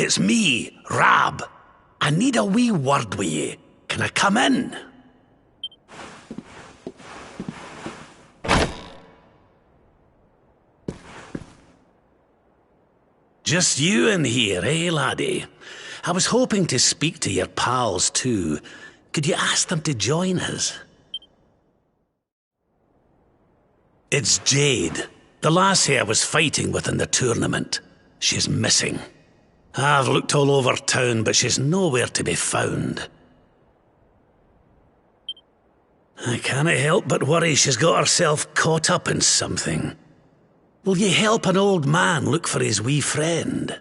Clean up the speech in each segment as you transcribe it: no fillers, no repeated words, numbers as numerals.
It's me, Rab. I need a wee word with ye. Can I come in? Just you in here, eh, laddie? I was hoping to speak to your pals too. Could you ask them to join us? It's Jade, the lassie I was fighting with in the tournament. She's missing. I've looked all over town, but she's nowhere to be found. I can't help but worry she's got herself caught up in something. Will ye help an old man look for his wee friend?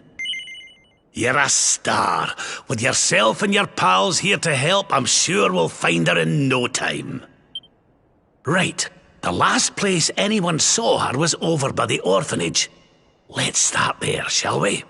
You're a star. With yourself and your pals here to help, I'm sure we'll find her in no time. Right, the last place anyone saw her was over by the orphanage. Let's start there, shall we?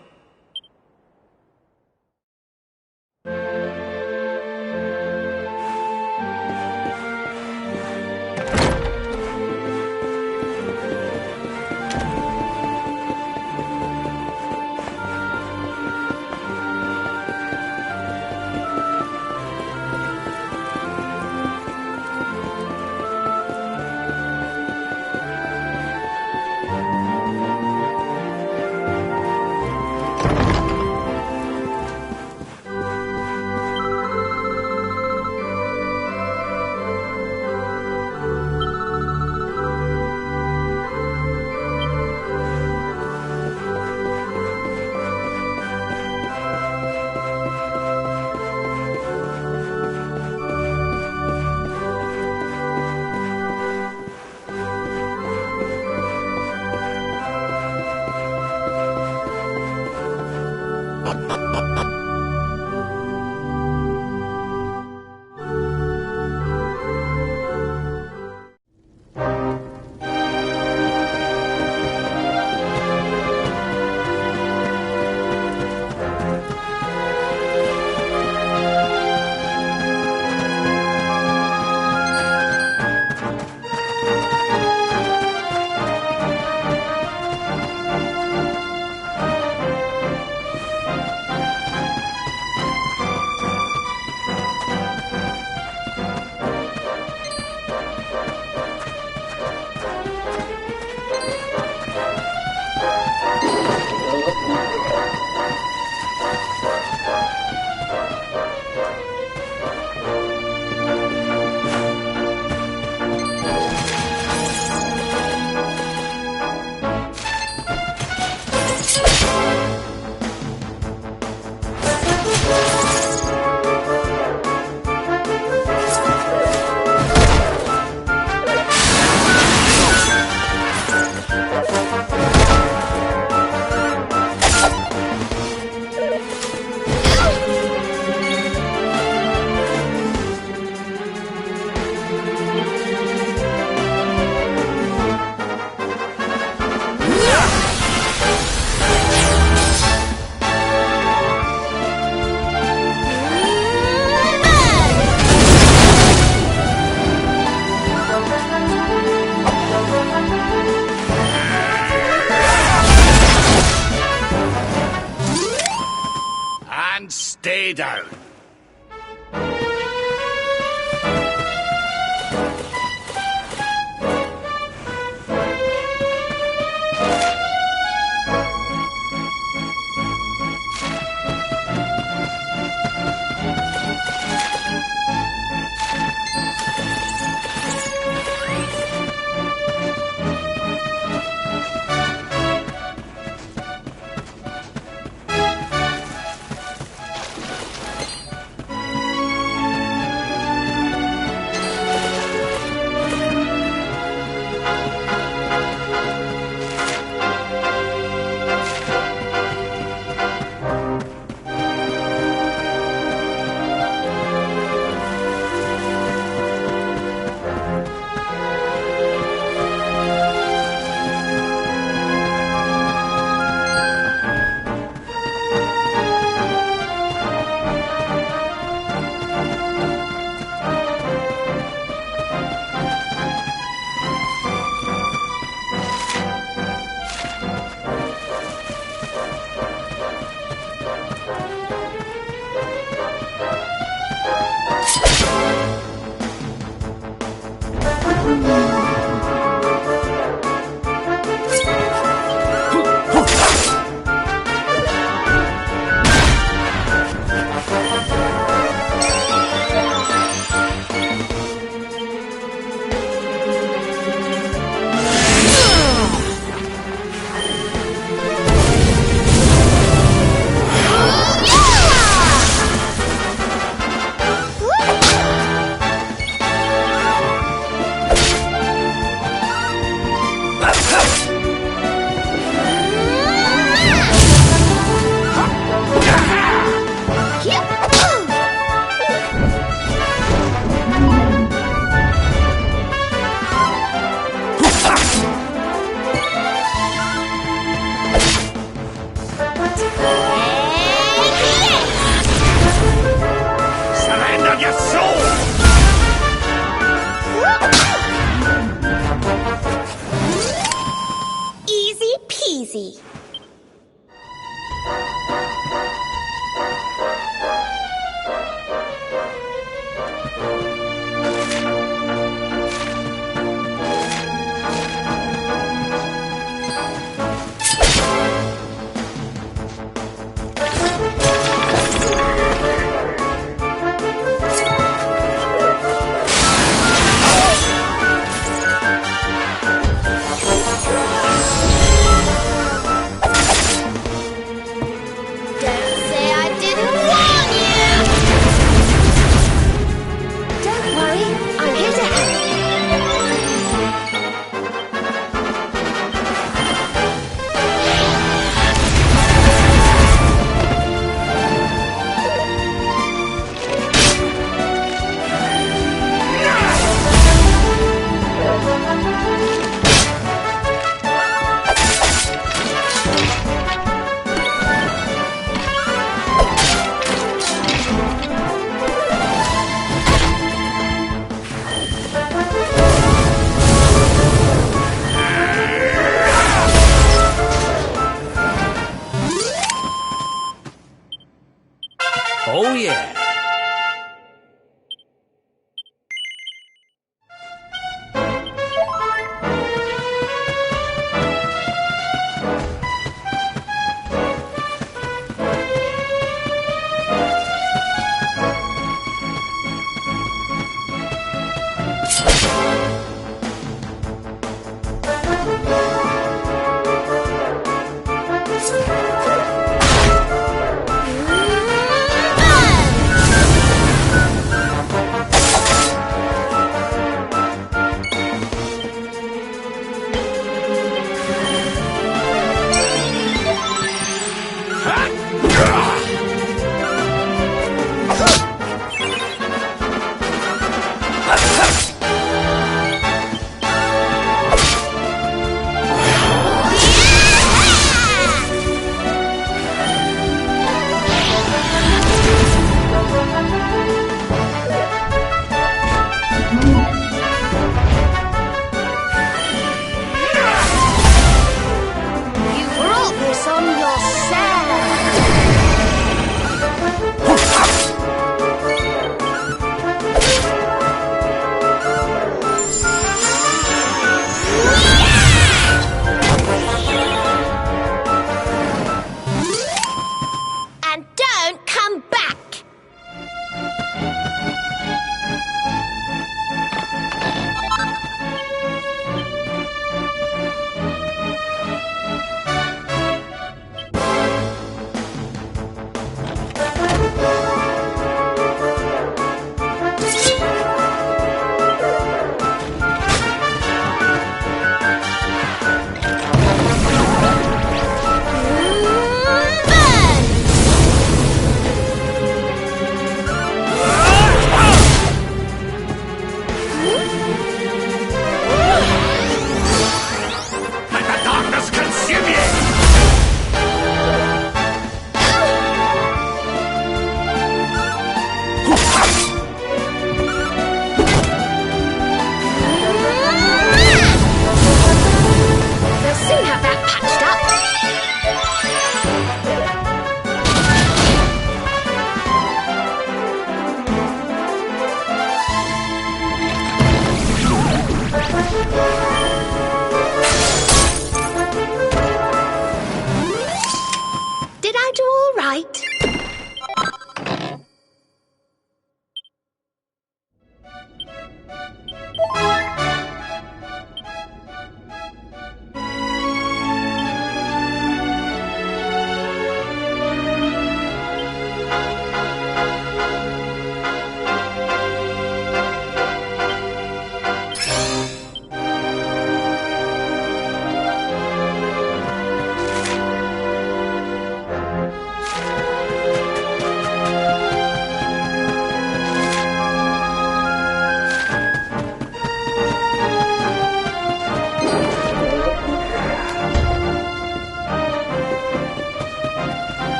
Stay down.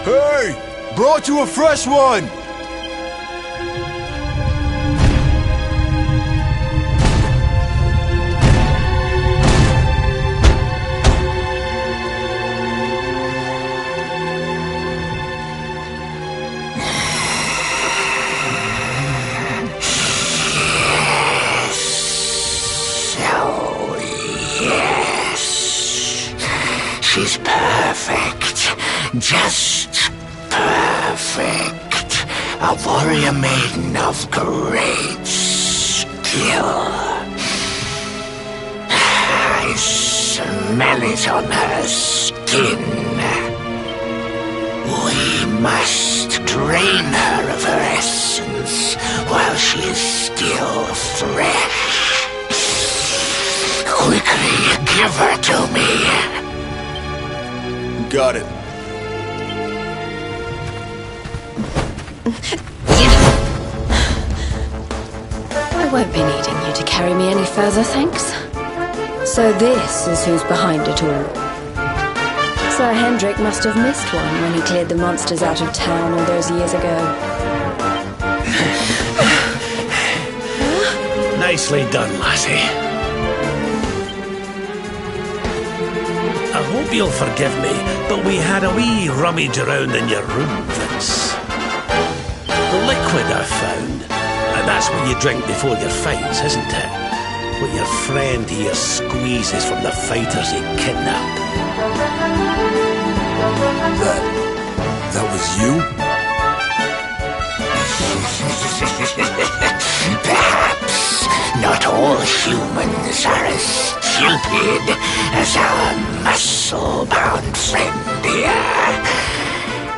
Hey! Brought you a fresh one! She's perfect. Just perfect. A warrior maiden of great skill. I smell it on her skin. We must drain her of her essence while she is still fresh. Quickly, give her to me. Got it. I won't be needing you to carry me any further, thanks. So this is who's behind it all. Sir Hendrik must have missed one when he cleared the monsters out of town all those years ago. Nicely done, lassie. I hope you'll forgive me, but we had a wee rummage around in your room, Vince. Liquid I found. And that's what you drink before your fights, isn't it? What your friend here squeezes from the fighters he kidnapped. That was you? Perhaps not all humans are as stupid as our muscle-bound friend here.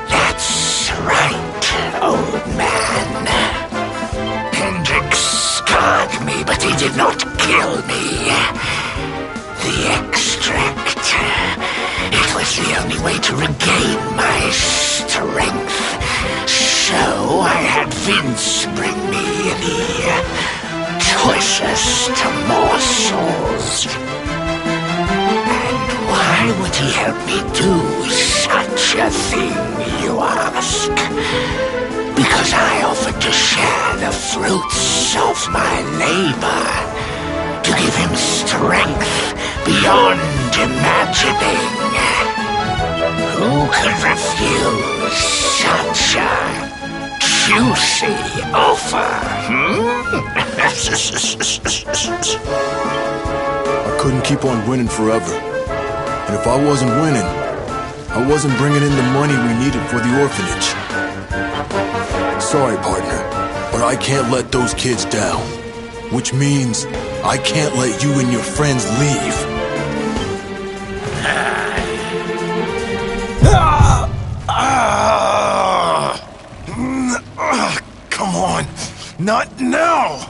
That's right, old man. Hendrik scarred me, but he did not kill me. The extract. It was the only way to regain my strength. So I had Vince bring me the choicest morsels. And why would he help me do such a thing, you ask? Because I offered to share the fruits of my labor, to give him strength beyond imagining. Who could refuse such a juicy offer? I couldn't keep on winning forever. And if I wasn't winning, I wasn't bringing in the money we needed for the orphanage. Sorry, partner, but I can't let those kids down. Which means I can't let you and your friends leave. Come on, not now!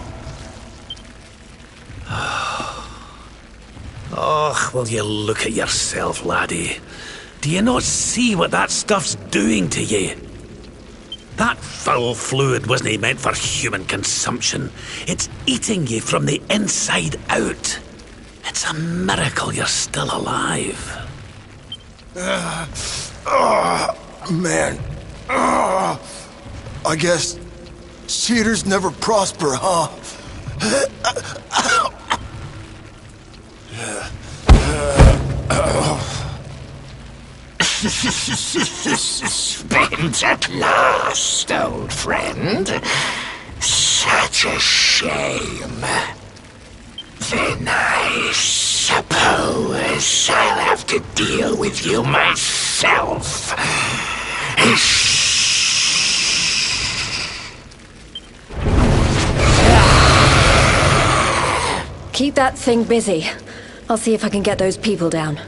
Oh, will you look at yourself, laddie? Do you not see what that stuff's doing to you? That foul fluid wasn't meant for human consumption. It's eating you from the inside out. It's a miracle you're still alive. Man. I guess cheaters never prosper, huh? Spent at last, old friend. Such a shame. Then I suppose I'll have to deal with you myself. Keep that thing busy. I'll see if I can get those people down.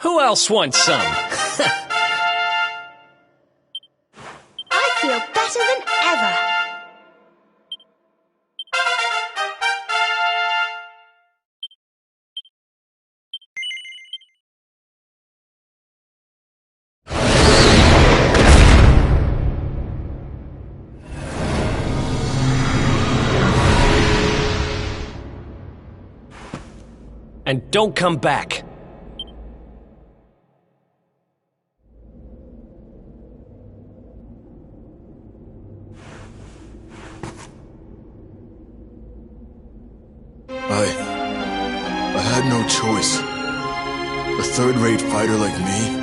Who else wants some? I feel better than ever. And don't come back. I had no choice. A third-rate fighter like me,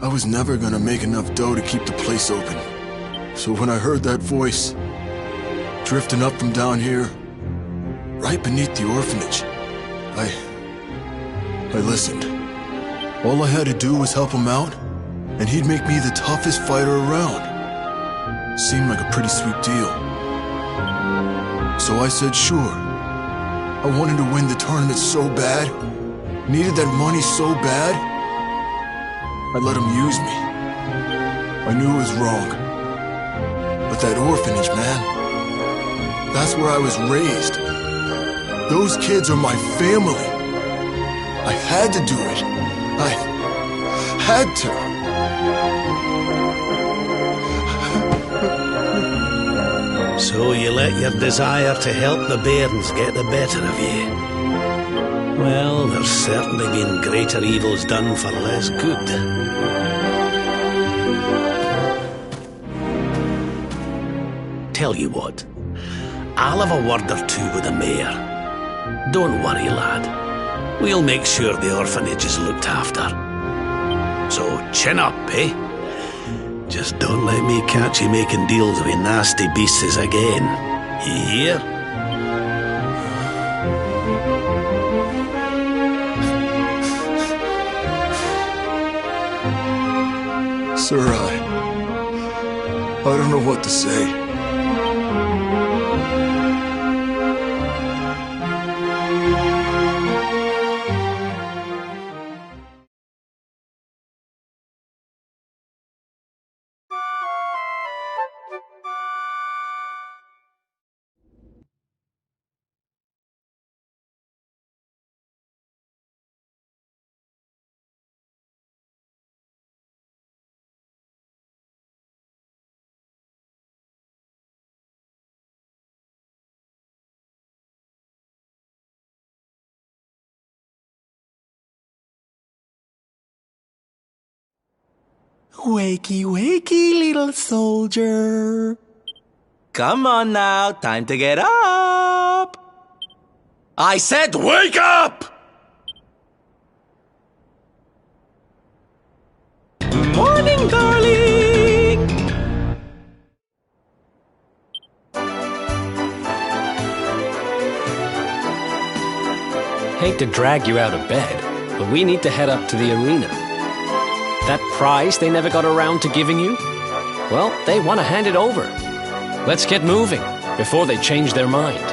I was never gonna make enough dough to keep the place open. So when I heard that voice, drifting up from down here, right beneath the orphanage, I listened. All I had to do was help him out, and he'd make me the toughest fighter around. Seemed like a pretty sweet deal. So I said sure. I wanted to win the tournament so bad, needed that money so bad, I let him use me. I knew it was wrong. But that orphanage, man, that's where I was raised. Those kids are my family. I had to do it. I had to. So you let your desire to help the bairns get the better of you. Well, there's certainly been greater evils done for less good. Tell you what, I'll have a word or two with the mayor. Don't worry, lad. We'll make sure the orphanage is looked after. So chin up, eh? Just don't let me catch you making deals with nasty beasts again. You hear? Sir, I don't know what to say. Wakey, wakey, little soldier. Come on now, time to get up. I said wake up! Morning, darling! Hate to drag you out of bed, but we need to head up to the arena. That prize they never got around to giving you? Well, they want to hand it over. Let's get moving before they change their mind.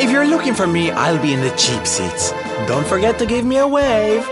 If you're looking for me, I'll be in the cheap seats. Don't forget to give me a wave.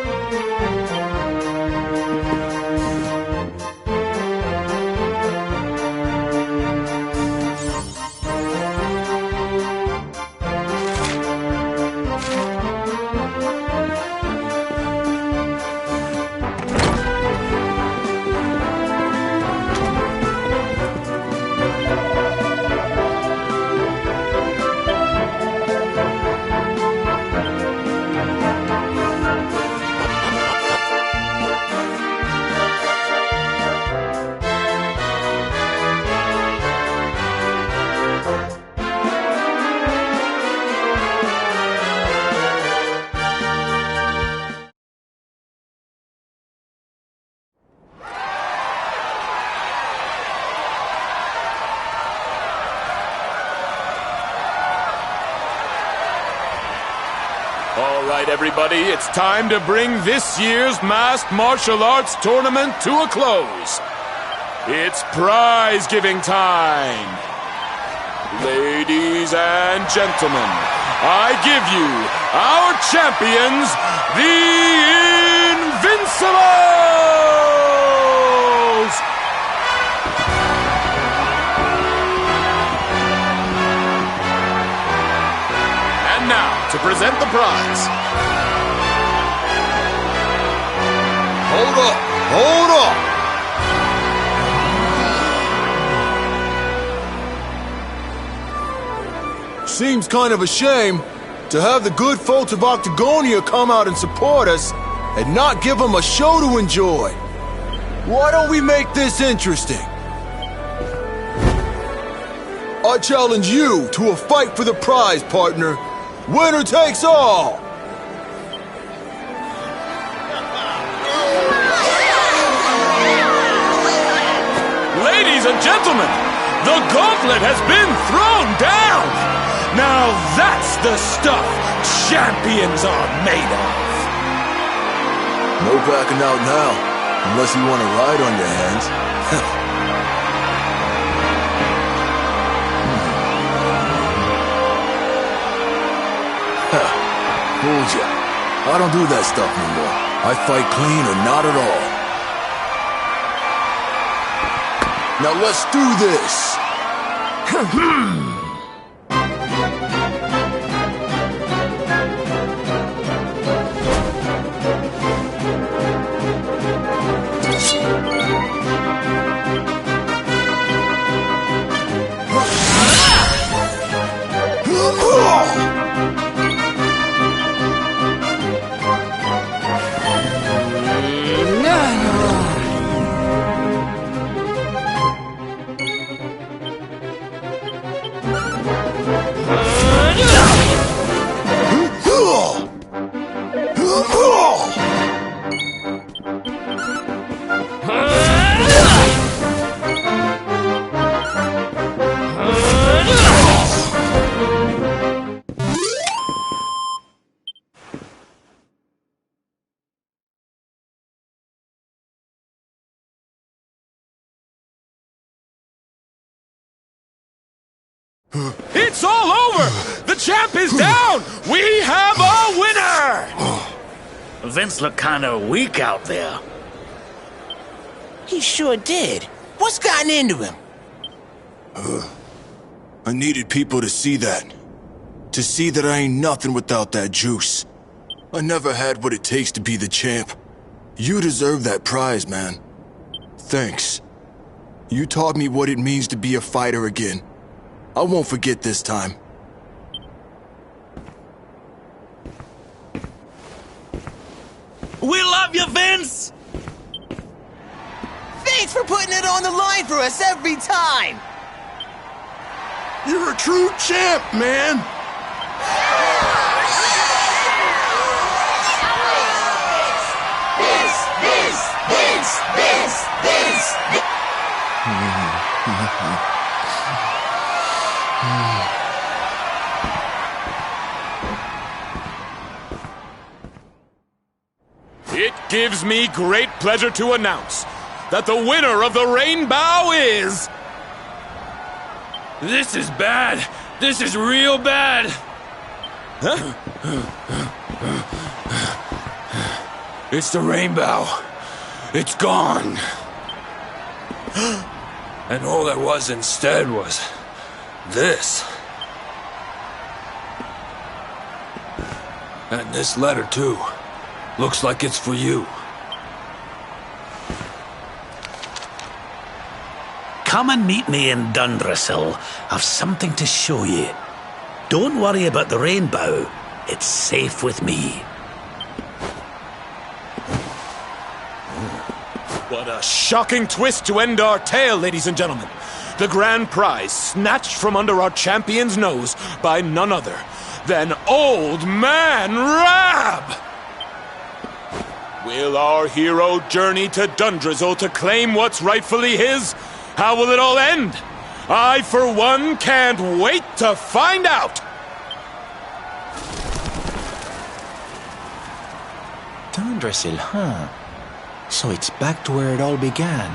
All right, everybody, it's time to bring this year's Masked Martial Arts Tournament to a close. It's prize-giving time. Ladies and gentlemen, I give you our champions, the Invincibles! And now, to present the prize. Hold up! Hold up! Seems kind of a shame to have the good folks of Octagonia come out and support us and not give them a show to enjoy. Why don't we make this interesting? I challenge you to a fight for the prize, partner. Winner takes all! Ladies and gentlemen, the gauntlet has been thrown down! Now that's the stuff champions are made of! No backing out now, unless you want to ride on your hands. Fooled ya. I don't do that stuff no more. I fight clean or not at all. Now let's do this! It's all over! The champ is down! We have a winner! Vince looked kinda weak out there. He sure did. What's gotten into him? I needed people to see that. To see that I ain't nothing without that juice. I never had what it takes to be the champ. You deserve that prize, man. Thanks. You taught me what it means to be a fighter again. I won't forget this time. We love you, Vince! Thanks for putting it on the line for us every time! You're a true champ, man! It gives me great pleasure to announce that the winner of the Rainbow is... This is bad. This is real bad. Huh? It's the rainbow. It's gone. And all there was instead was this. And this letter, too. Looks like it's for you. Come and meet me in Dundressel. I've something to show you. Don't worry about the rainbow. It's safe with me. What a shocking twist to end our tale, ladies and gentlemen. The grand prize snatched from under our champion's nose by none other than Old Man Rab! Will our hero journey to Dundressel to claim what's rightfully his? How will it all end? I, for one, can't wait to find out! Dundressel, huh? So it's back to where it all began.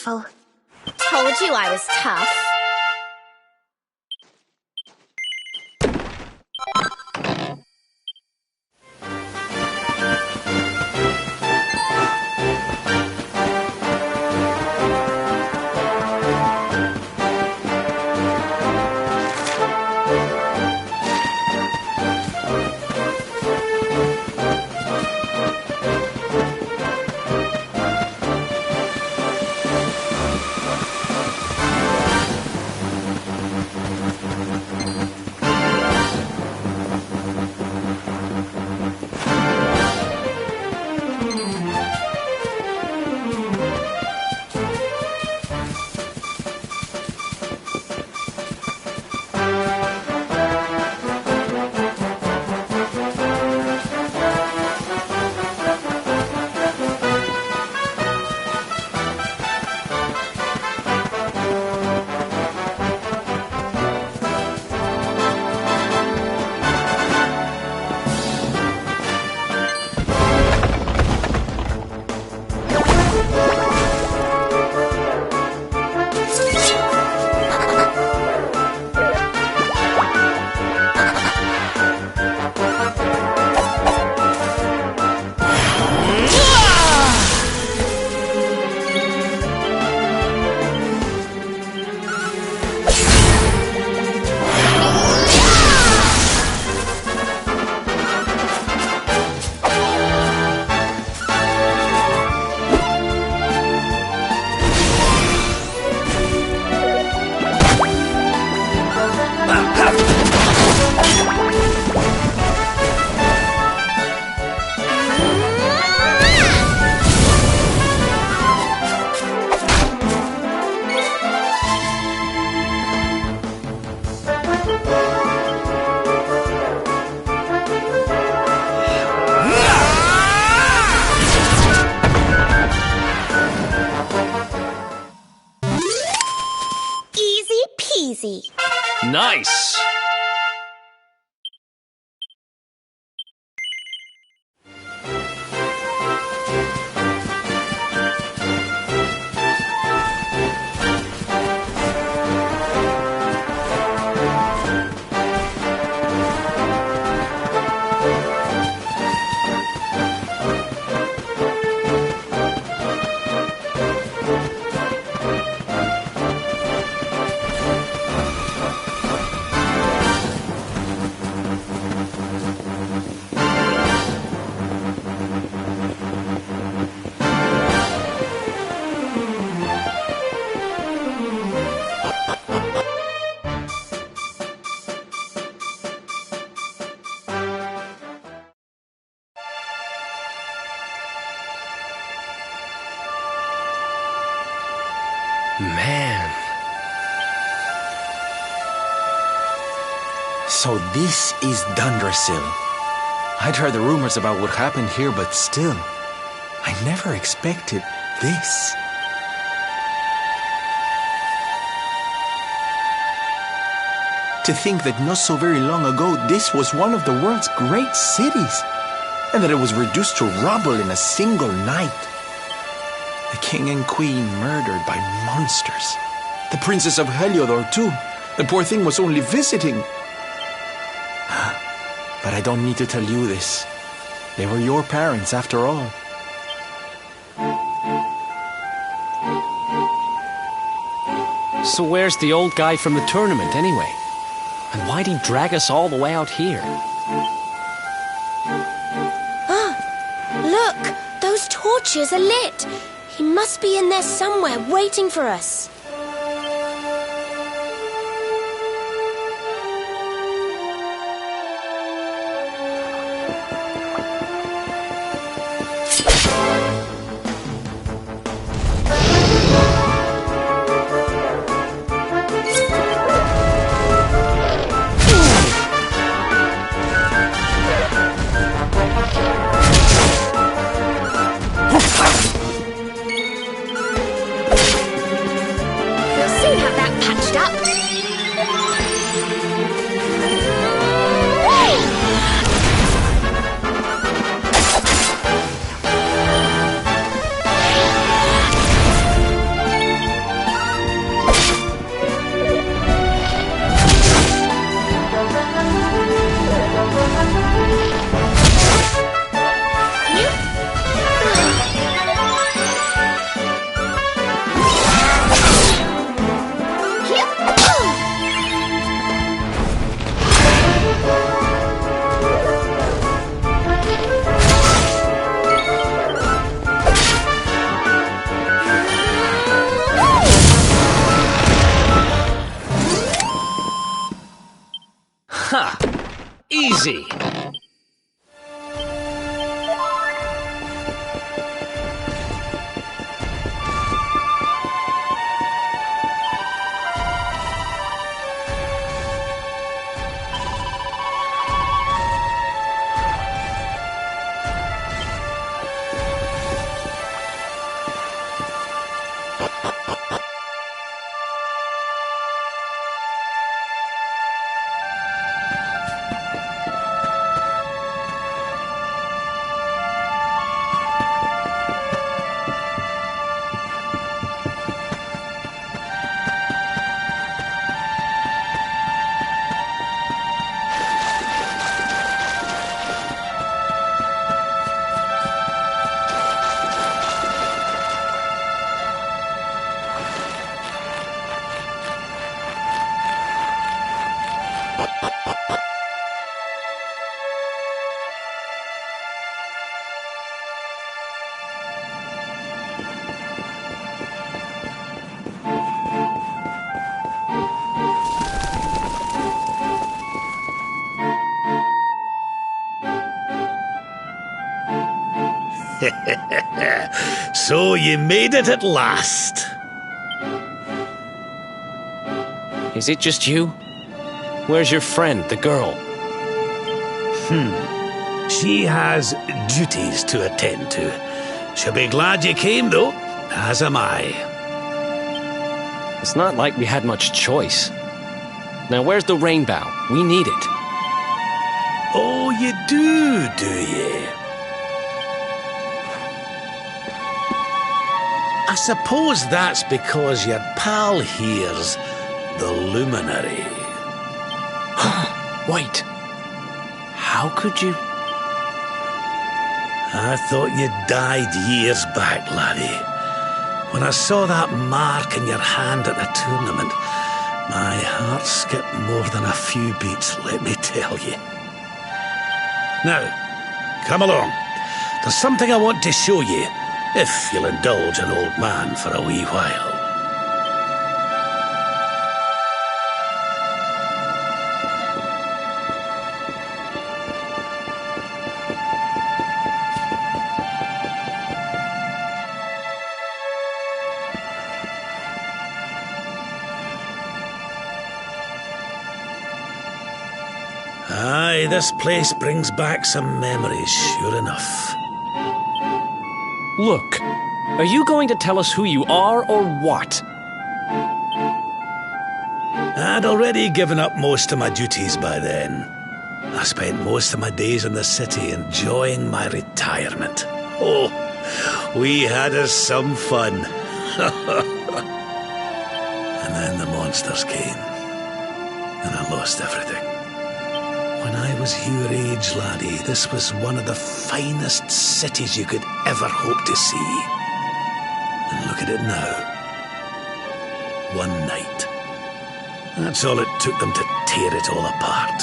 careful. Told you I was tough. Easy. Nice! Man. So this is Dundrasil. I'd heard the rumors about what happened here, but still, I never expected this. To think that not so very long ago, this was one of the world's great cities, and that it was reduced to rubble in a single night. The king and queen murdered by monsters. The princess of Heliodor, too. The poor thing was only visiting. But I don't need to tell you this. They were your parents, after all. So where's the old guy from the tournament, anyway? And why'd he drag us all the way out here? Look! Those torches are lit! He must be in there somewhere, waiting for us. easy. So you made it at last. Is it just you? Where's your friend, the girl? She has duties to attend to. She'll be glad you came, though, as am I. It's not like we had much choice. Now, where's the rainbow? We need it. Oh, you do you? I suppose that's because your pal here's the luminary. Wait. How could you... I thought you died years back, laddie. When I saw that mark in your hand at the tournament, my heart skipped more than a few beats, let me tell you. Now, come along. There's something I want to show you, if you'll indulge an old man for a wee while. Aye, this place brings back some memories, sure enough. Look, are you going to tell us who you are or what? I'd already given up most of my duties by then. I spent most of my days in the city enjoying my retirement. Oh, we had us some fun. And then the monsters came, and I lost everything. When I was your age, laddie, this was one of the finest cities you could ever hope to see. And look at it now. One night. That's all it took them to tear it all apart.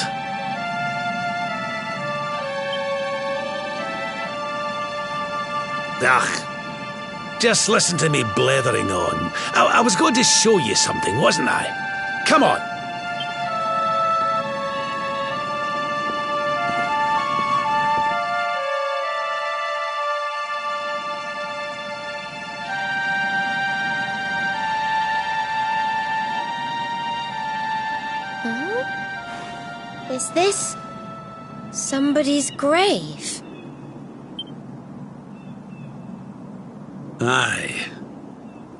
Ugh. Just listen to me blethering on. I was going to show you something, wasn't I? Come on. Is this somebody's grave? Aye.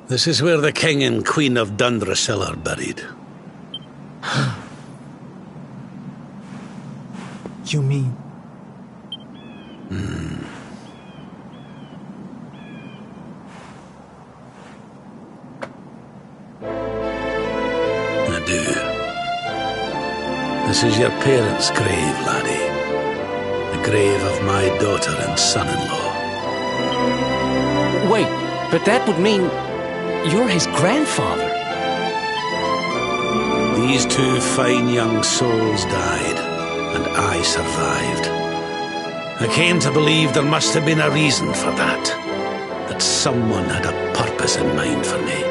This is where the King and Queen of Dundrasil are buried. You mean... I do. This is your parents' grave, laddie. The grave of my daughter and son-in-law. Wait, but that would mean you're his grandfather. These two fine young souls died, and I survived. I came to believe there must have been a reason for that someone had a purpose in mind for me.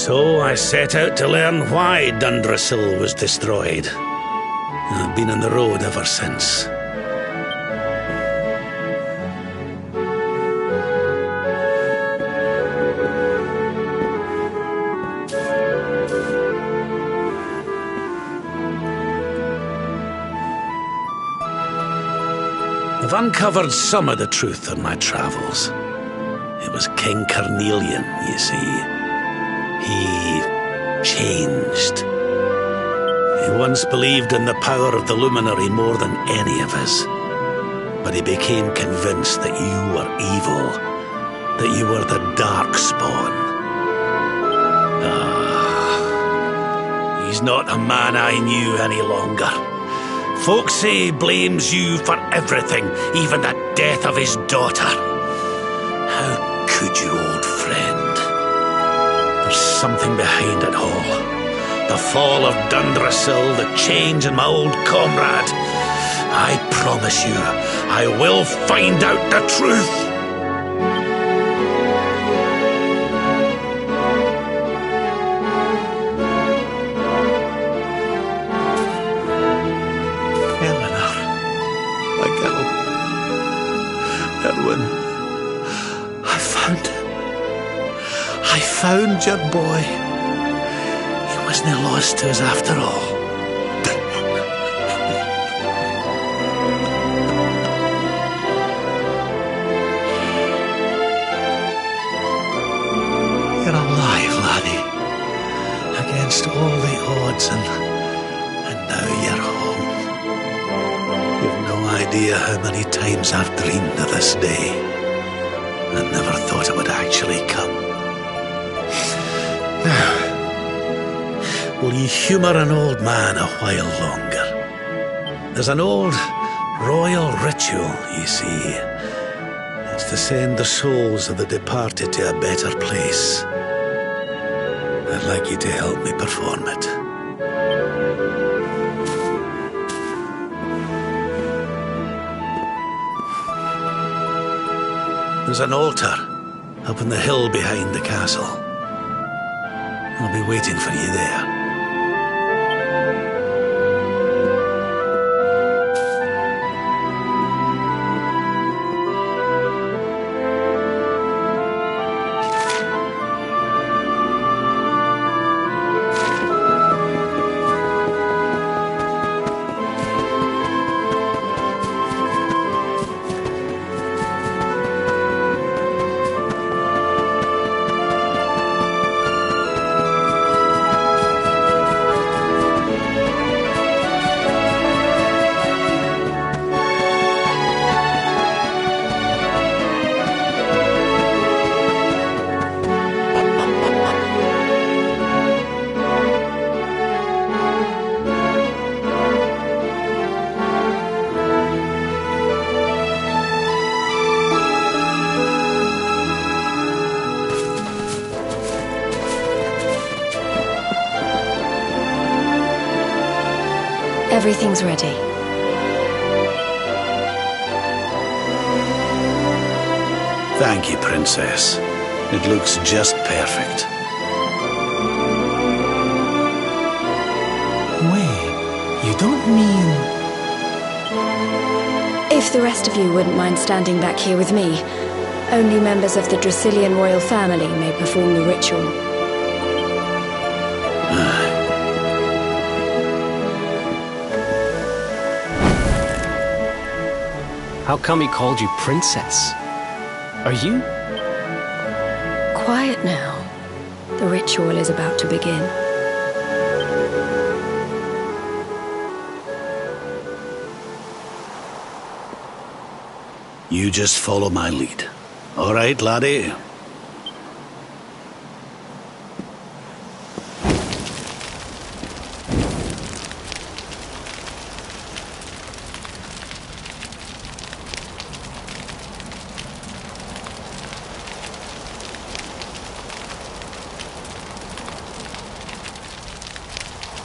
So I set out to learn why Dundrasil was destroyed. I've been on the road ever since. I've uncovered some of the truth on my travels. It was King Carnelian, you see. He changed. He once believed in the power of the luminary more than any of us. But he became convinced that you were evil, that you were the Darkspawn. He's not a man I knew any longer. Folks say he blames you for everything, even the death of his daughter. How could you, old friend? There's something behind it all. The fall of Dundrasil, the change in my old comrade. I promise you, I will find out the truth. I found your boy. He wasn't lost to us after all. You're alive, laddie. Against all the odds, and now you're home. You've no idea how many times I've dreamed of this day. I never thought it would actually come. Now, will you humour an old man a while longer? There's an old royal ritual, you see. It's to send the souls of the departed to a better place. I'd like you to help me perform it. There's an altar up on the hill behind the castle. I'll be waiting for you there. Everything's ready. Thank you, Princess. It looks just perfect. Wait, you don't mean... If the rest of you wouldn't mind standing back here with me, only members of the Dracilian royal family may perform the ritual. How come he called you Princess? Are you? Quiet now. The ritual is about to begin. You just follow my lead. All right, laddie?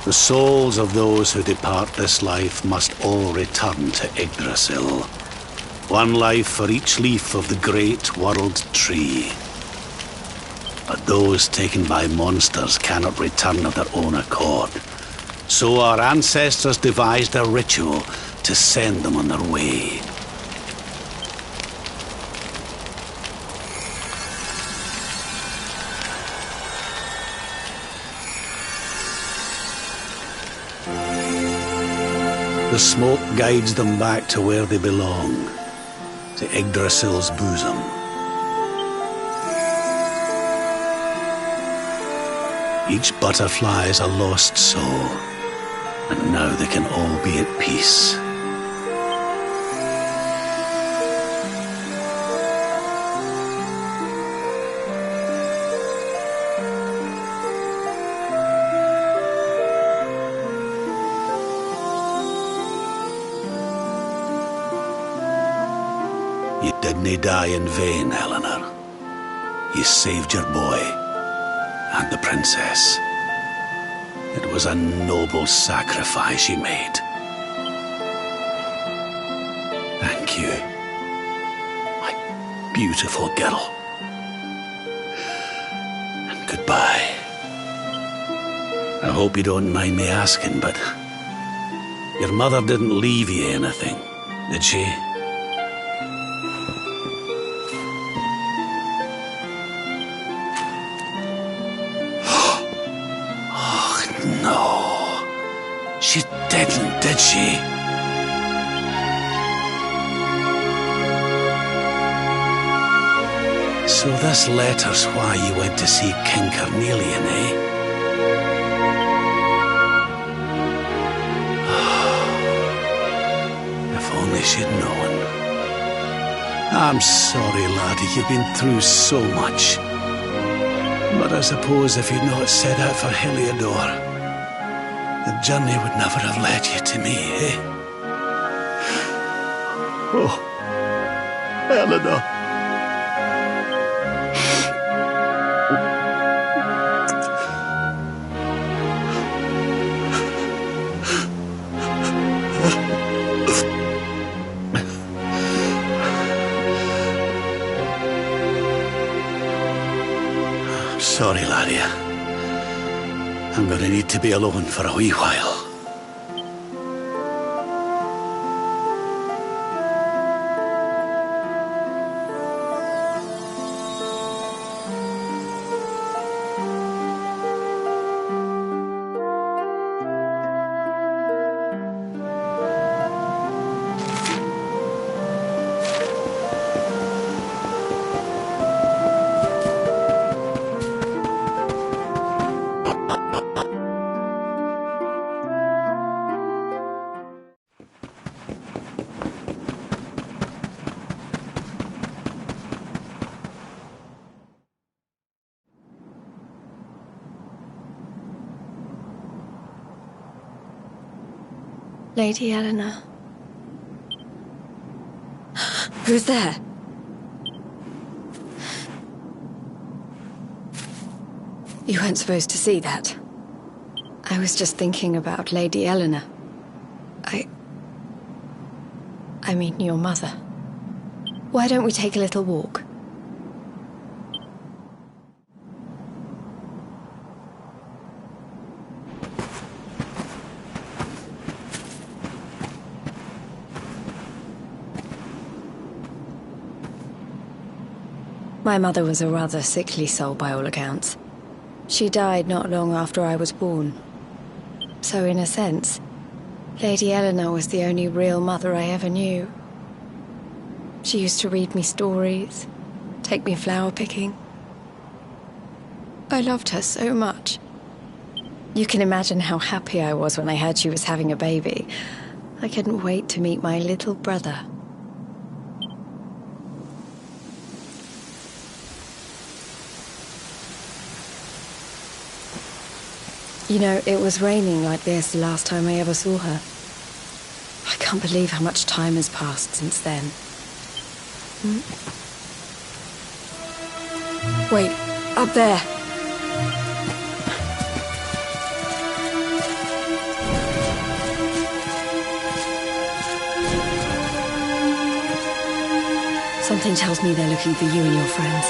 The souls of those who depart this life must all return to Yggdrasil. One life for each leaf of the great world tree. But those taken by monsters cannot return of their own accord. So our ancestors devised a ritual to send them on their way. The smoke guides them back to where they belong, to Yggdrasil's bosom. Each butterfly is a lost soul, and now they can all be at peace. You didn't die in vain, Eleanor. You saved your boy and the princess. It was a noble sacrifice you made. Thank you, my beautiful girl. And goodbye. I hope you don't mind me asking, but your mother didn't leave you anything, did she? No, she didn't, did she? So this letter's why you went to see King Carnelian, eh? If only she'd known. I'm sorry, laddie, you've been through so much. But I suppose if you'd not set out for Heliodor, the journey would never have led you to me, eh? Oh, Eleanor. Sorry, laddie. I'm gonna need to be alone for a wee while. Lady Eleanor. Who's there? You weren't supposed to see that. I was just thinking about Lady Eleanor. I mean, your mother. Why don't we take a little walk? My mother was a rather sickly soul by all accounts. She died not long after I was born. So in a sense, Lady Eleanor was the only real mother I ever knew. She used to read me stories, take me flower picking. I loved her so much. You can imagine how happy I was when I heard she was having a baby. I couldn't wait to meet my little brother. You know, it was raining like this the last time I ever saw her. I can't believe how much time has passed since then. Wait, up there. Something tells me they're looking for you and your friends.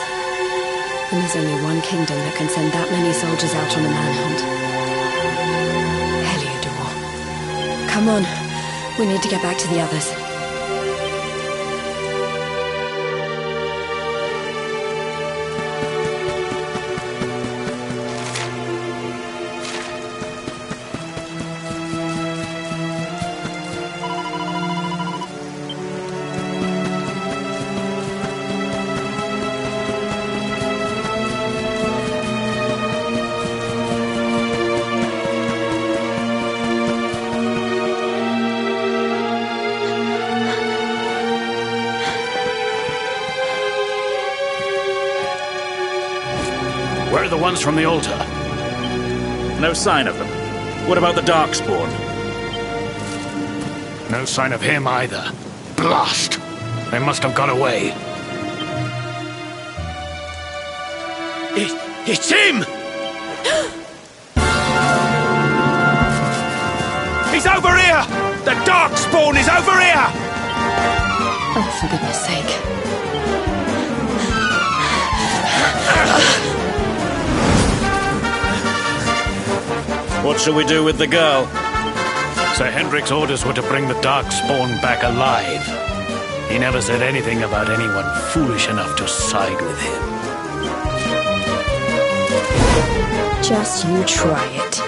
And there's only one kingdom that can send that many soldiers out on a manhunt. Heliodor. Come on. We need to get back to the others. Where are the ones from the altar? No sign of them. What about the Darkspawn? No sign of him either. Blast! They must have got away. It's him! He's over here! The Darkspawn is over here! Oh, for goodness sake. What shall we do with the girl? Sir Hendrik's orders were to bring the Darkspawn back alive. He never said anything about anyone foolish enough to side with him. Just you try it.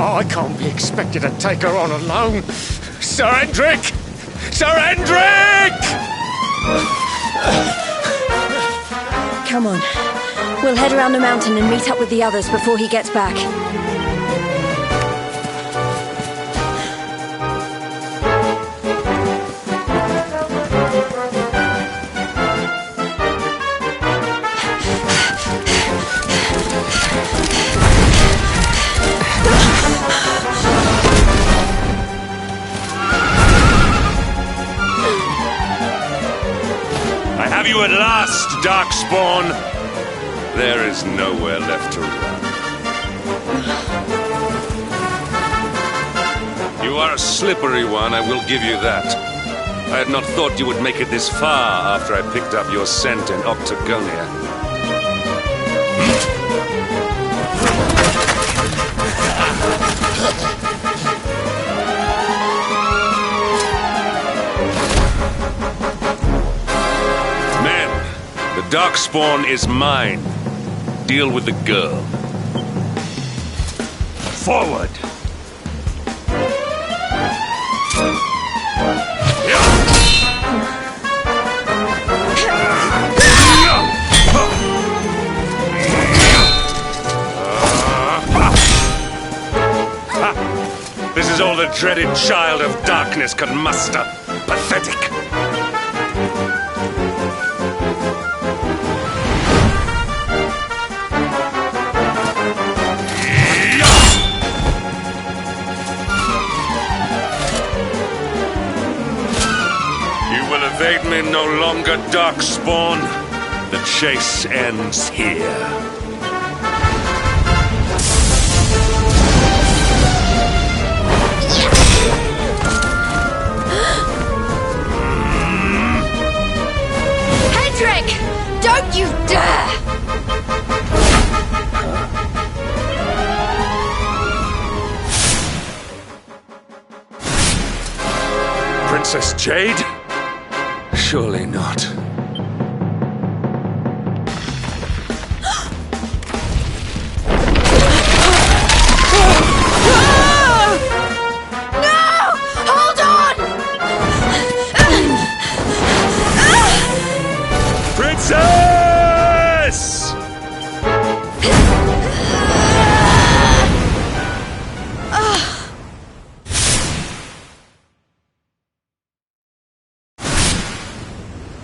I can't be expected to take her on alone. Sir Hendrik! Sir Hendrik! Come on. We'll head around the mountain and meet up with the others before he gets back. Have you at last, Darkspawn? There is nowhere left to run. You are a slippery one, I will give you that. I had not thought you would make it this far after I picked up your scent in Octagonia. Darkspawn is mine. Deal with the girl. Forward! This is all the dreaded child of darkness can muster. Pathetic! Evade me no longer, Darkspawn. The chase ends here. Hendrik! Don't you dare! Princess Jade? Surely not. Princess!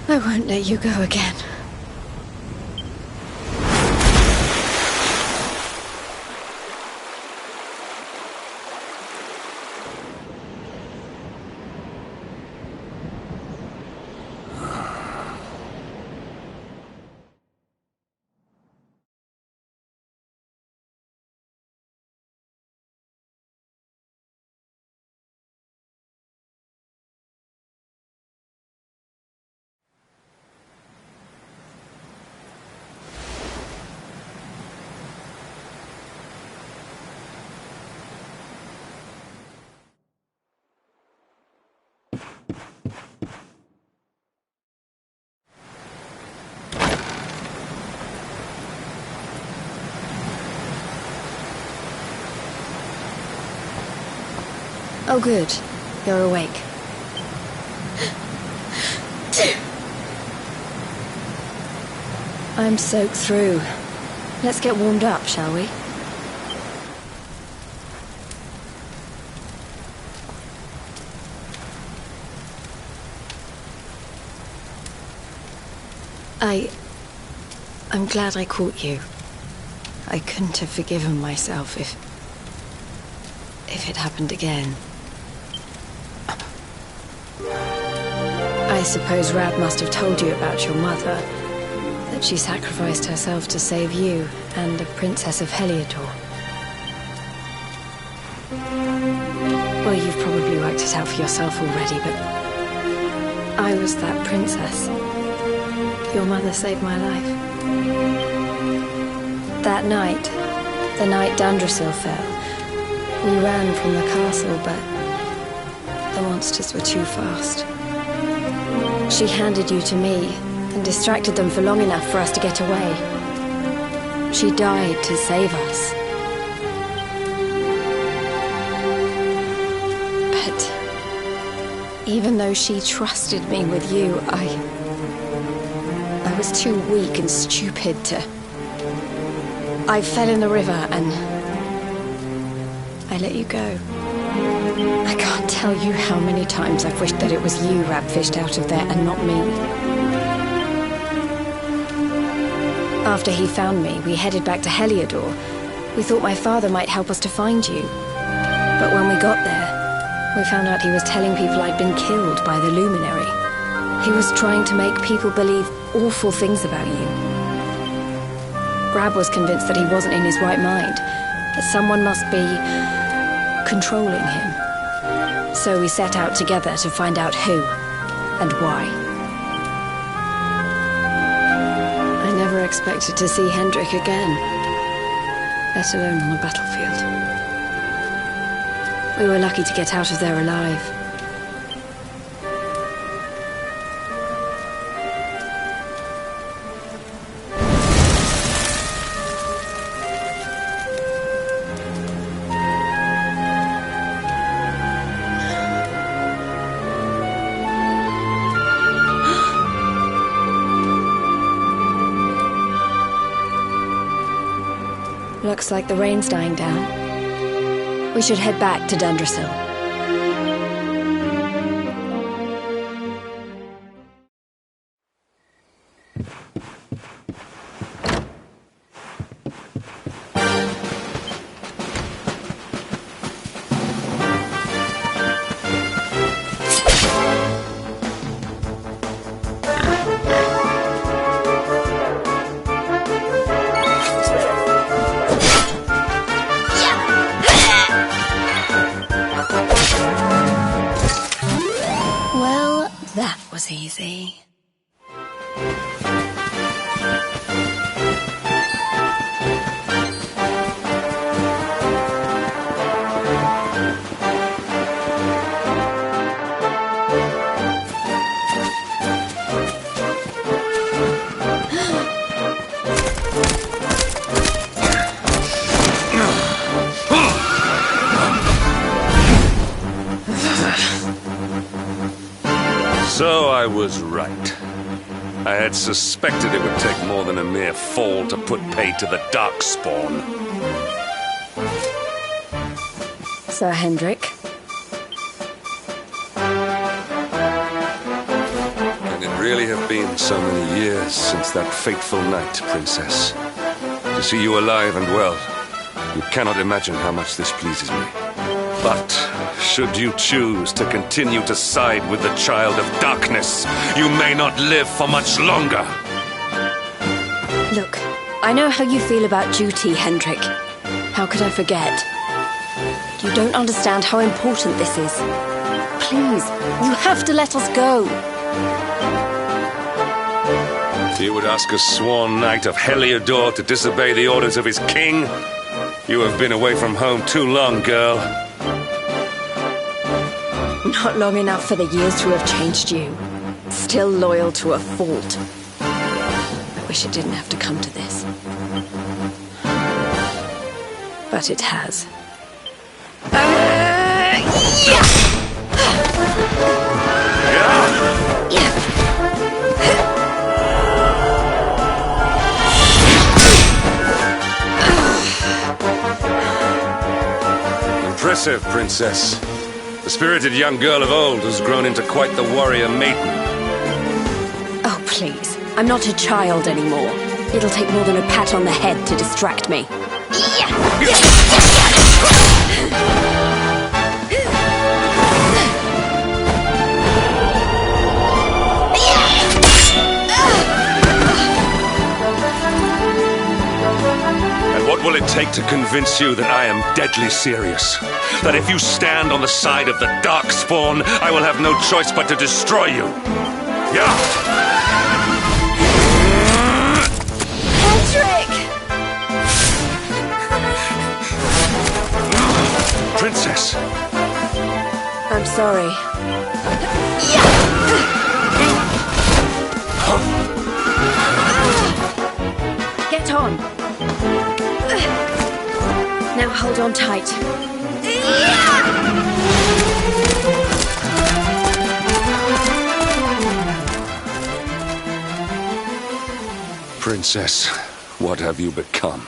I won't let you go again. Oh, good. You're awake. I'm soaked through. Let's get warmed up, shall we? I'm glad I caught you. I couldn't have forgiven myself if it happened again. I suppose Rab must have told you about your mother, that she sacrificed herself to save you and the Princess of Heliodor. Well, you've probably worked it out for yourself already, but I was that princess. Your mother saved my life. That night, the night Dundrasil fell, we ran from the castle, but the monsters were too fast. She handed you to me and distracted them for long enough for us to get away. She died to save us. But even though she trusted me with you, I was too weak and stupid to... I fell in the river and I let you go. I can't tell you how many times I've wished that it was you Rab fished out of there and not me. After he found me, we headed back to Heliodor. We thought my father might help us to find you. But when we got there, we found out he was telling people I'd been killed by the Luminary. He was trying to make people believe awful things about you. Rab was convinced that he wasn't in his right mind, that someone must be controlling him. So we set out together to find out who and why. I never expected to see Hendrik again, let alone on the battlefield. We were lucky to get out of there alive. Looks like the rain's dying down. We should head back to Dundrasil. That was easy. So I was right. I had suspected it would take more than a mere fall to put pay to the Darkspawn. Sir Hendrik. Can it really have been so many years since that fateful night, Princess? To see you alive and well, you cannot imagine how much this pleases me. But should you choose to continue to side with the Child of Darkness, you may not live for much longer. Look, I know how you feel about duty, Hendrik. How could I forget? You don't understand how important this is. Please, you have to let us go. You would ask a sworn knight of Heliodor to disobey the orders of his king? You have been away from home too long, girl. Not long enough for the years to have changed you. Still loyal to a fault. I wish it didn't have to come to this. But it has. Impressive, Princess. The spirited young girl of old has grown into quite the warrior maiden. Oh, please. I'm not a child anymore. It'll take more than a pat on the head to distract me. What will it take to convince you that I am deadly serious? That if you stand on the side of the Darkspawn, I will have no choice but to destroy you? Yeah! Hendrik! Princess! I'm sorry. Get on. Now hold on tight. Princess, what have you become?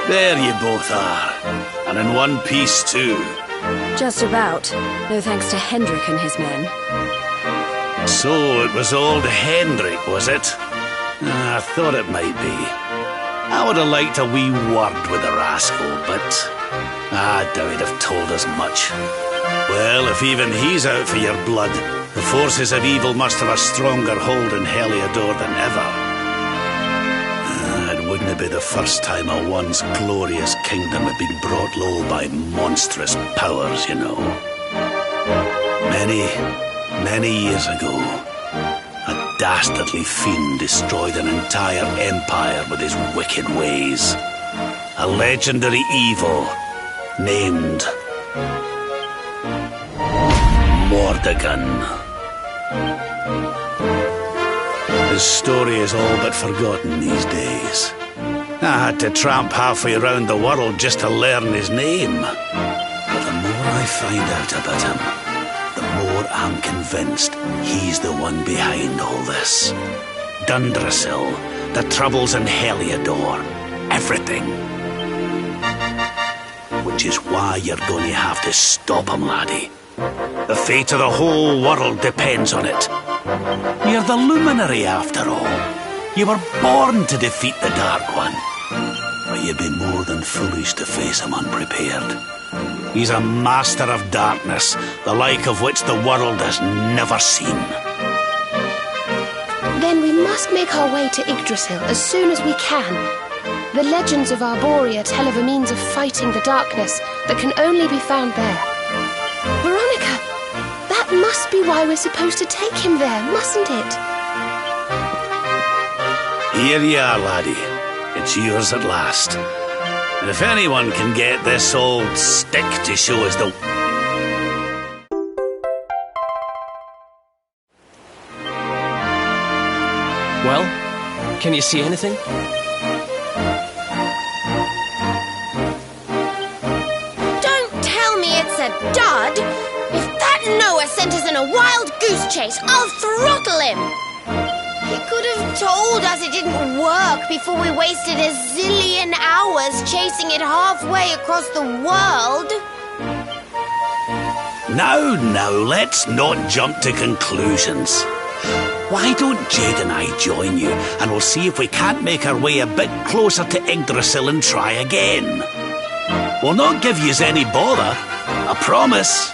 There you both are. And in one piece, too. Just about. No thanks to Hendrik and his men. So it was old Hendrik, was it? I thought it might be. I would have liked a wee word with the rascal, but I doubt he'd have told us much. Well, if even he's out for your blood, the forces of evil must have a stronger hold in Heliodor than ever. Wouldn't it be the first time a once glorious kingdom had been brought low by monstrous powers, you know? Many years ago, a dastardly fiend destroyed an entire empire with his wicked ways. A legendary evil named Mordegon. His story is all but forgotten these days. I had to tramp halfway around the world just to learn his name. But the more I find out about him, the more I'm convinced he's the one behind all this. Dundrasil, the troubles in Heliodor, everything. Which is why you're going to have to stop him, laddie. The fate of the whole world depends on it. You're the luminary, after all. You were born to defeat the Dark One. But you'd be more than foolish to face him unprepared. He's a master of darkness, the like of which the world has never seen. Then we must make our way to Yggdrasil as soon as we can. The legends of Arborea tell of a means of fighting the darkness that can only be found there. Veronica, that must be why we're supposed to take him there, mustn't it? Here you are, laddie. It's yours at last. And if anyone can get this old stick to show us the... Well, can you see anything? Don't tell me it's a dud! If that Noah sent us in a wild goose chase, I'll throttle him! He could have told us it didn't work before we wasted a zillion hours chasing it halfway across the world. Now, let's not jump to conclusions. Why don't Jade and I join you, and we'll see if we can't make our way a bit closer to Yggdrasil and try again. We'll not give yous any bother. I promise.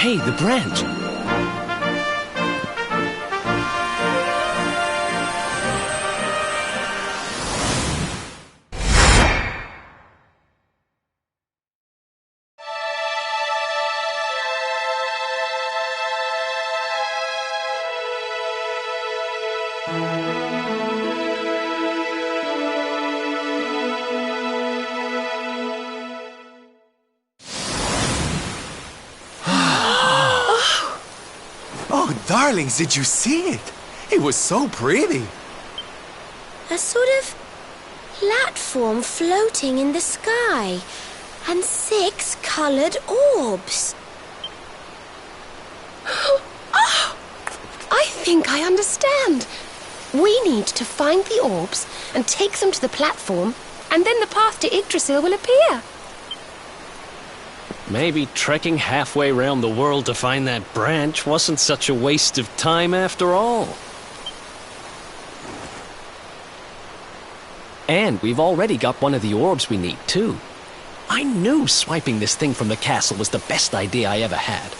Hey, the branch. Darlings, did you see it? It was so pretty. A sort of platform floating in the sky, and 6 coloured orbs. Oh, I think I understand. We need to find the orbs and take them to the platform, and then the path to Yggdrasil will appear. Maybe trekking halfway around the world to find that branch wasn't such a waste of time after all. And we've already got one of the orbs we need, too. I knew swiping this thing from the castle was the best idea I ever had.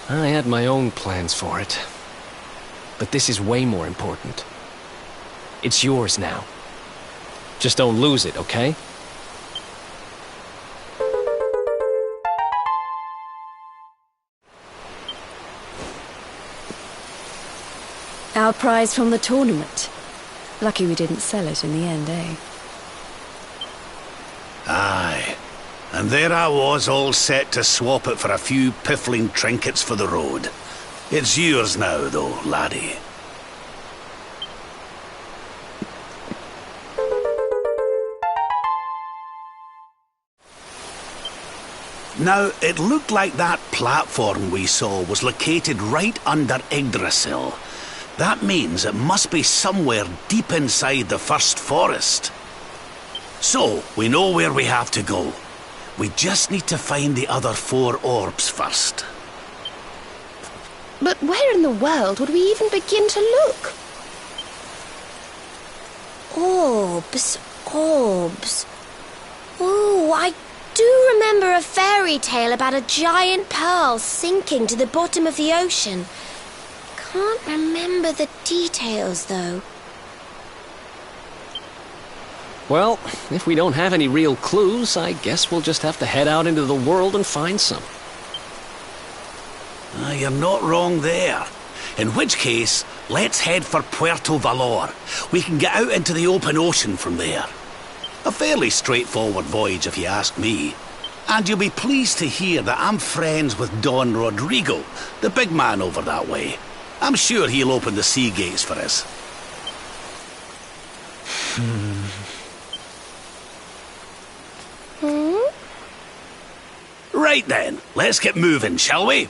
I had my own plans for it. But this is way more important. It's yours now. Just don't lose it, okay? Our prize from the tournament. Lucky we didn't sell it in the end, eh? Aye. And there I was, all set to swap it for a few piffling trinkets for the road. It's yours now, though, laddie. Now, it looked like that platform we saw was located right under Yggdrasil. That means it must be somewhere deep inside the first forest. So, we know where we have to go. We just need to find the other 4 orbs first. But where in the world would we even begin to look? Orbs, orbs. Oh, I do remember a fairy tale about a giant pearl sinking to the bottom of the ocean. Can't remember the details, though. Well, if we don't have any real clues, I guess we'll just have to head out into the world and find some. You're not wrong there. In which case, let's head for Puerto Valor. We can get out into the open ocean from there. A fairly straightforward voyage, if you ask me. And you'll be pleased to hear that I'm friends with Don Rodrigo, the big man over that way. I'm sure he'll open the sea gates for us. Right then, let's get moving, shall we?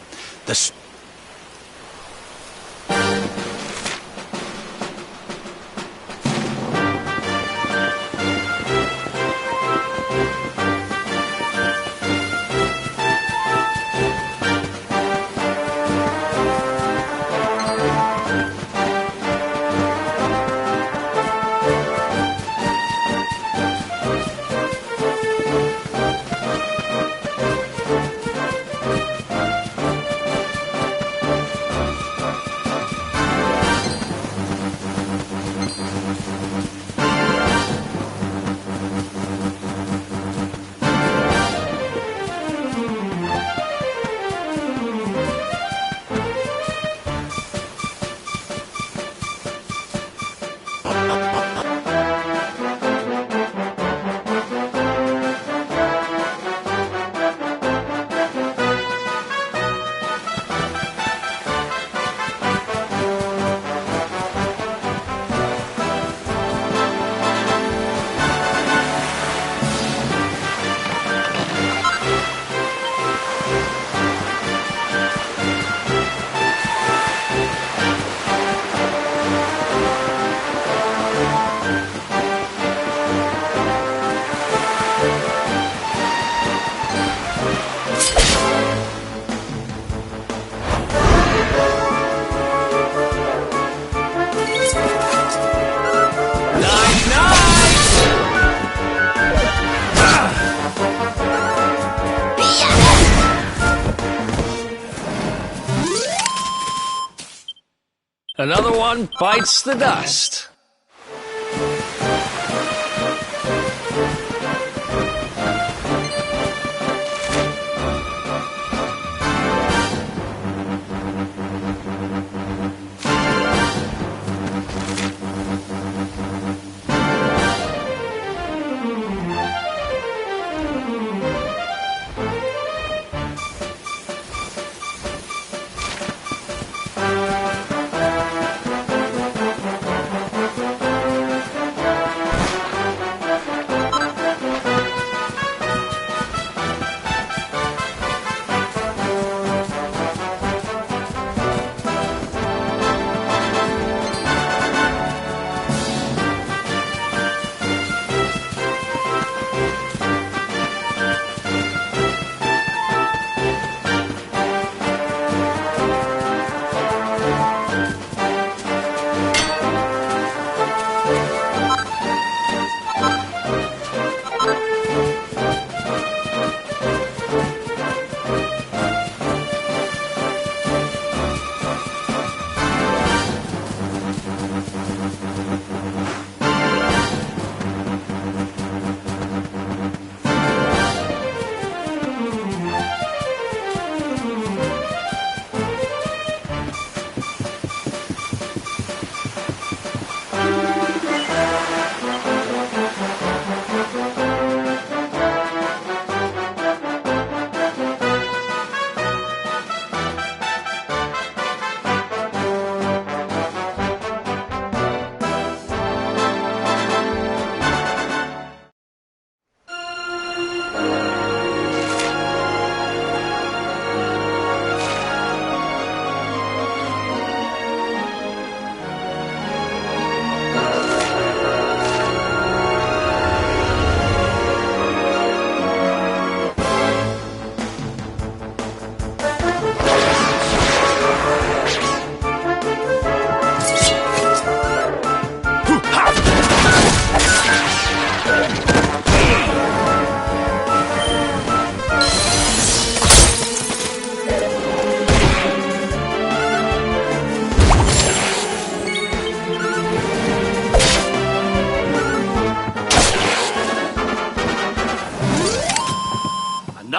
Another one bites the dust.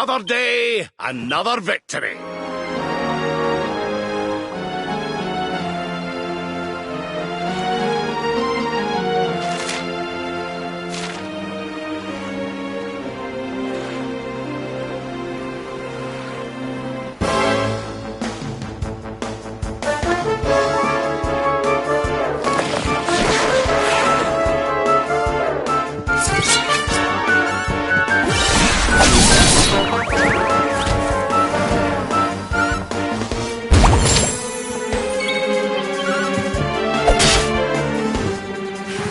Another day, another victory.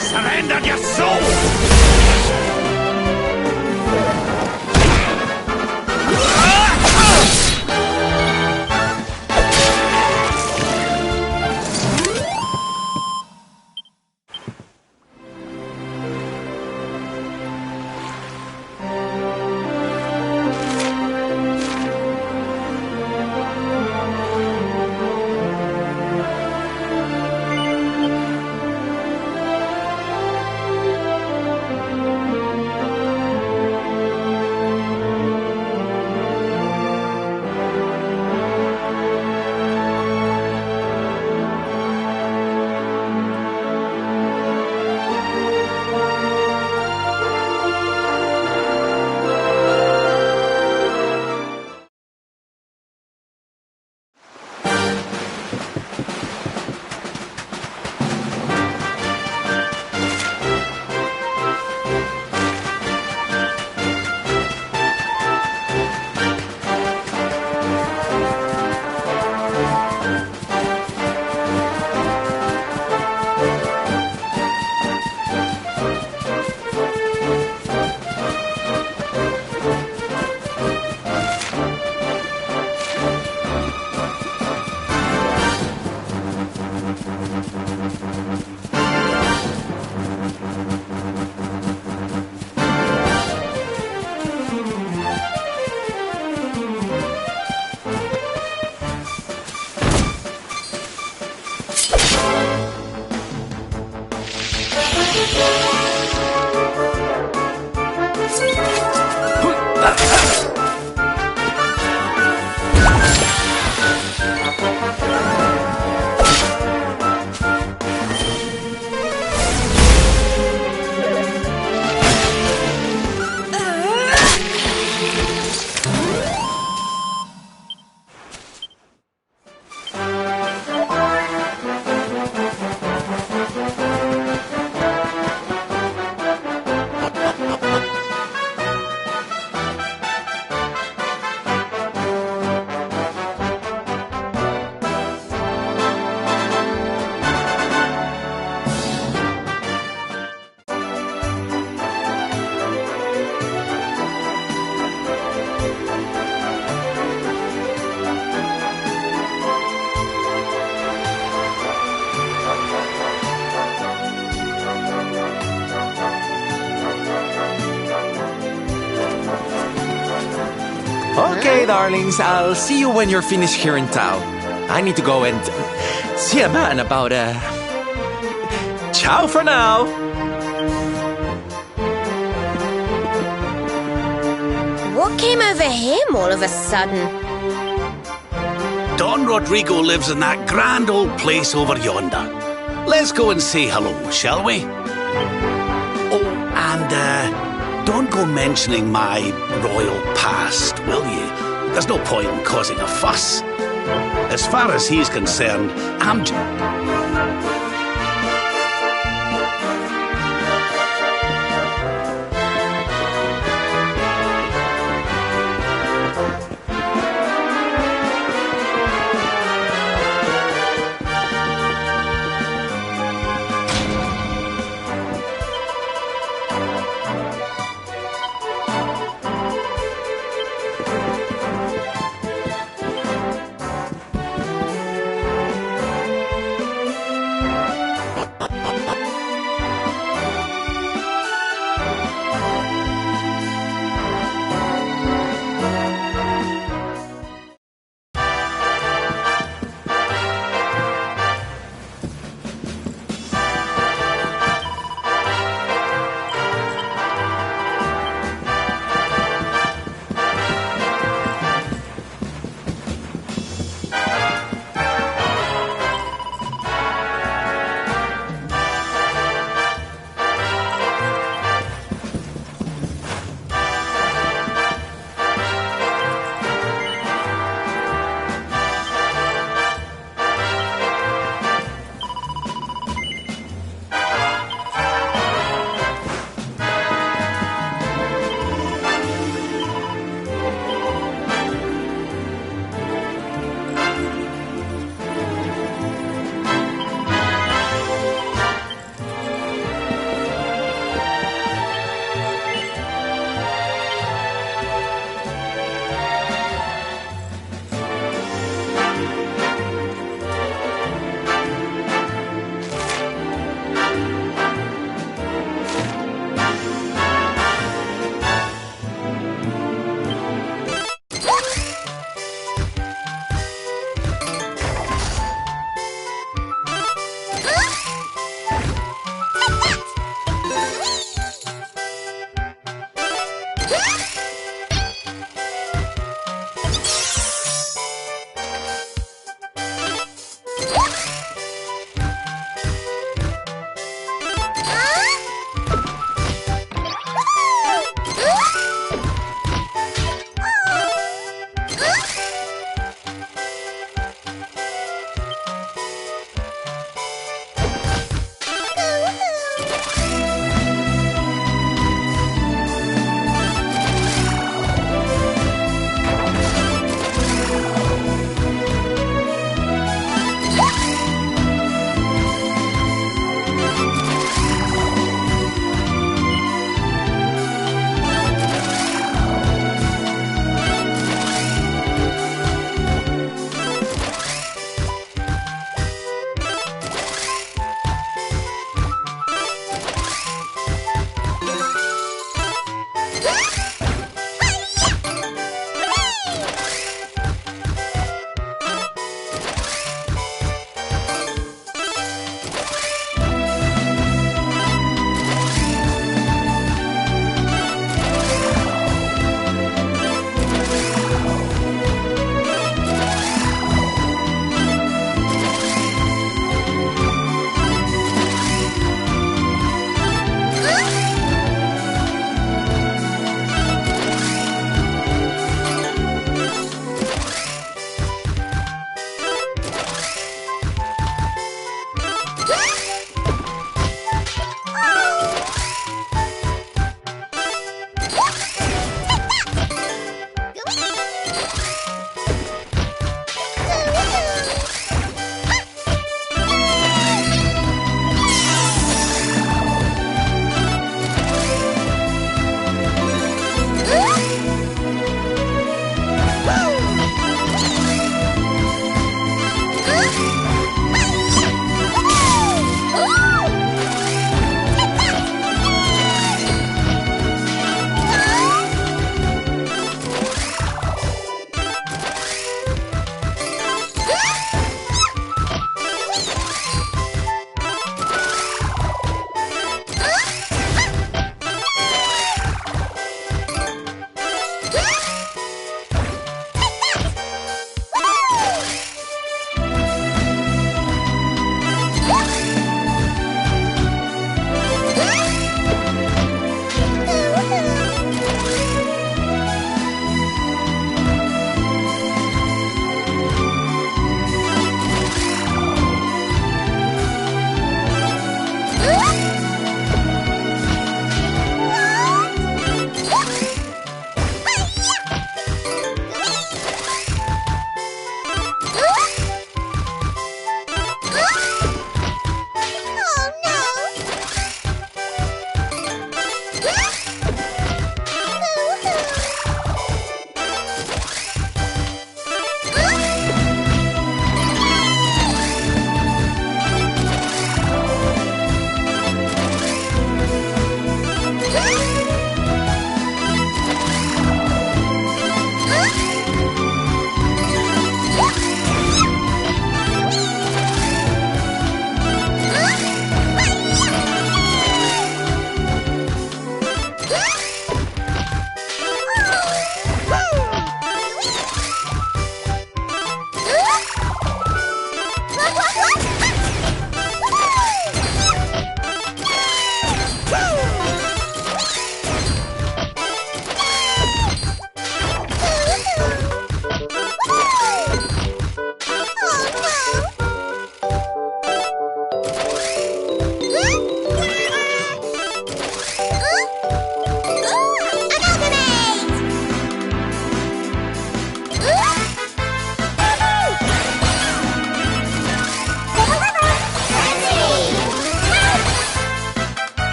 Surrender your soul! Okay, darlings, I'll see you when you're finished here in town. I need to go and see a man about, Ciao for now! What came over him all of a sudden? Don Rodrigo lives in that grand old place over yonder. Let's go and say hello, shall we? Oh, and don't go mentioning my royal past, will you? There's no point in causing a fuss. As far as he's concerned, I'm...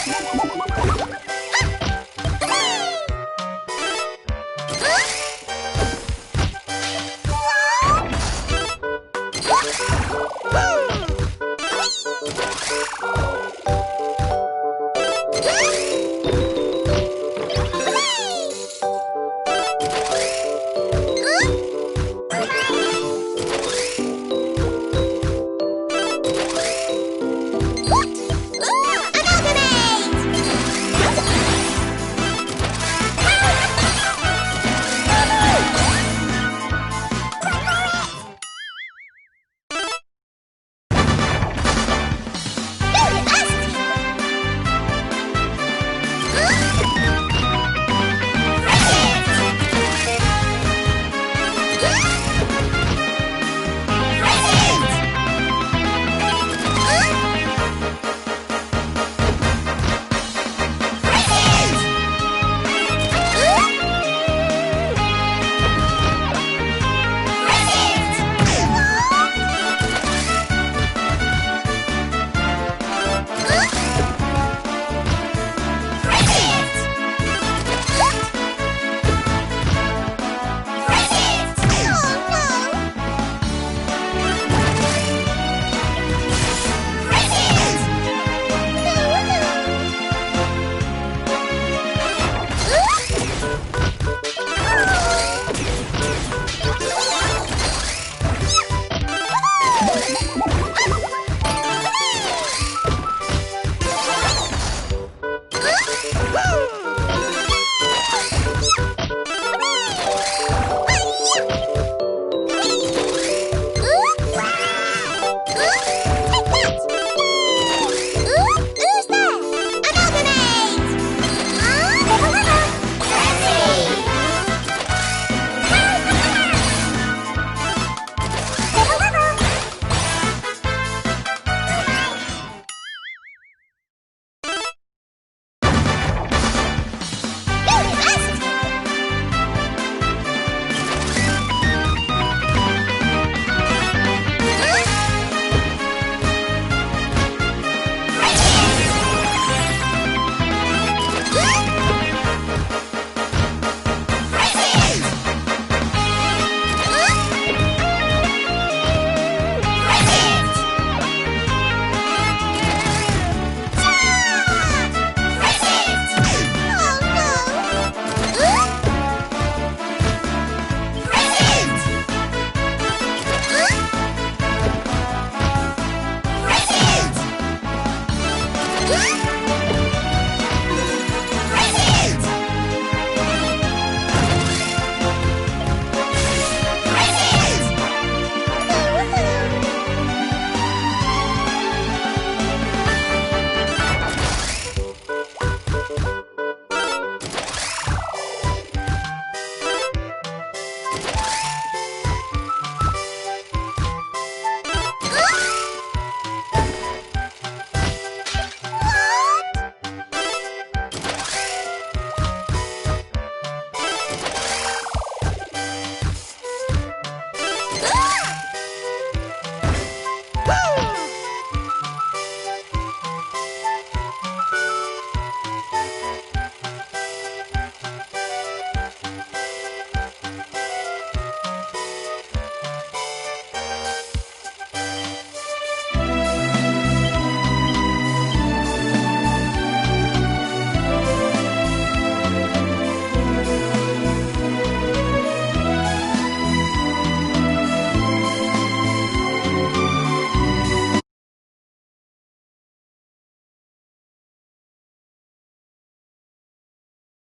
Woo!